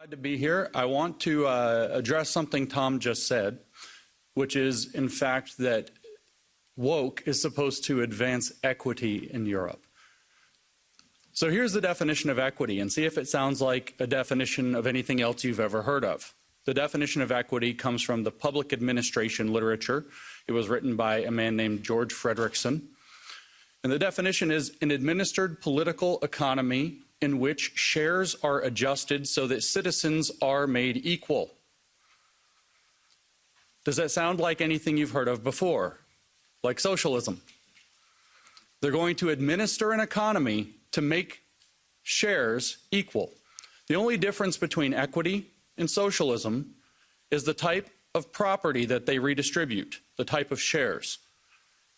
Glad to be here. I want to address something Tom just said, which is, in fact, that woke is supposed to advance equity in Europe. So here's the definition of equity, and see if it sounds like a definition of anything else you've ever heard of. The definition of equity comes from the public administration literature. It was written by a man named George Frederickson. And the definition is an administered political economy in which shares are adjusted so that citizens are made equal. Does that sound like anything you've heard of before? Like socialism? They're going to administer an economy to make shares equal. The only difference between equity and socialism is the type of property that they redistribute, the type of shares.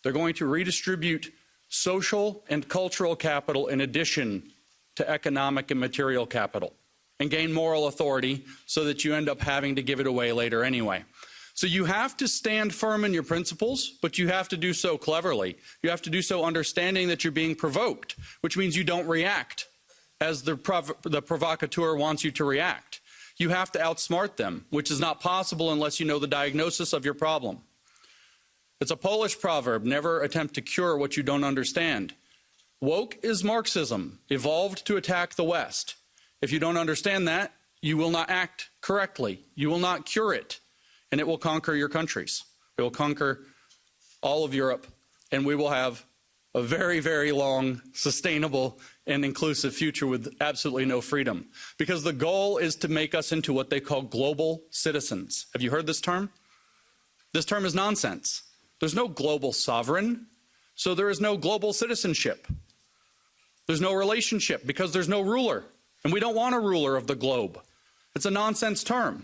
They're going to redistribute social and cultural capital in addition to economic and material capital, and gain moral authority so that you end up having to give it away later anyway. So you have to stand firm in your principles, but you have to do so cleverly. You have to do so understanding that you're being provoked, which means you don't react as the provocateur wants you to react. You have to outsmart them, which is not possible unless you know the diagnosis of your problem. It's a Polish proverb, never attempt to cure what you don't understand. Woke is Marxism, evolved to attack the West. If you don't understand that, you will not act correctly. You will not cure it, and it will conquer your countries. It will conquer all of Europe, and we will have a very, very long, sustainable, and inclusive future with absolutely no freedom. Because the goal is to make us into what they call global citizens. Have you heard this term? This term is nonsense. There's no global sovereign, so there is no global citizenship. There's no relationship because there's no ruler, and we don't want a ruler of the globe. It's a nonsense term.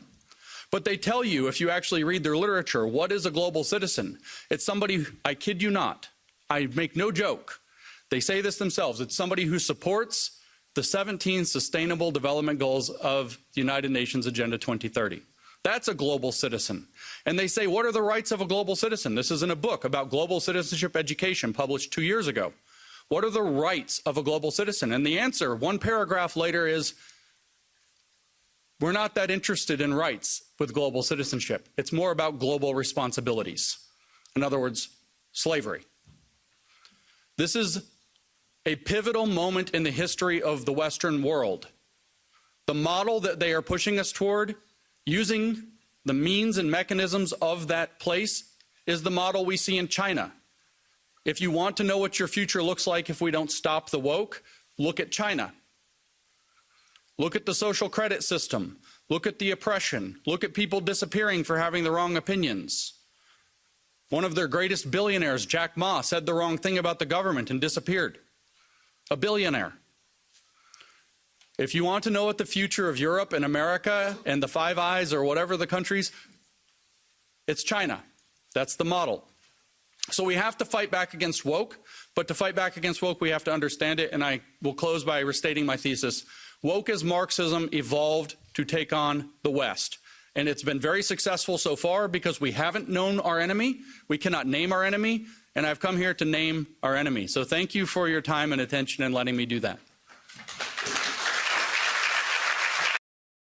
But they tell you, if you actually read their literature, what is a global citizen? It's somebody, I kid you not, I make no joke. They say this themselves. It's somebody who supports the 17 Sustainable Development Goals of the United Nations Agenda 2030. That's a global citizen. And they say, what are the rights of a global citizen? This is in a book about global citizenship education published 2 years ago. What are the rights of a global citizen? And the answer, one paragraph later, is we're not that interested in rights with global citizenship. It's more about global responsibilities. In other words, slavery. This is a pivotal moment in the history of the Western world. The model that they are pushing us toward, using the means and mechanisms of that place, is the model we see in China. If you want to know what your future looks like if we don't stop the woke, look at China. Look at the social credit system. Look at the oppression. Look at people disappearing for having the wrong opinions. One of their greatest billionaires, Jack Ma, said the wrong thing about the government and disappeared. A billionaire. If you want to know what the future of Europe and America and the Five Eyes or whatever the countries, it's China. That's the model. So we have to fight back against woke, but to fight back against woke, we have to understand it, and I will close by restating my thesis. Woke as Marxism evolved to take on the West, and it's been very successful so far because we haven't known our enemy, we cannot name our enemy, and I've come here to name our enemy. So thank you for your time and attention and letting me do that.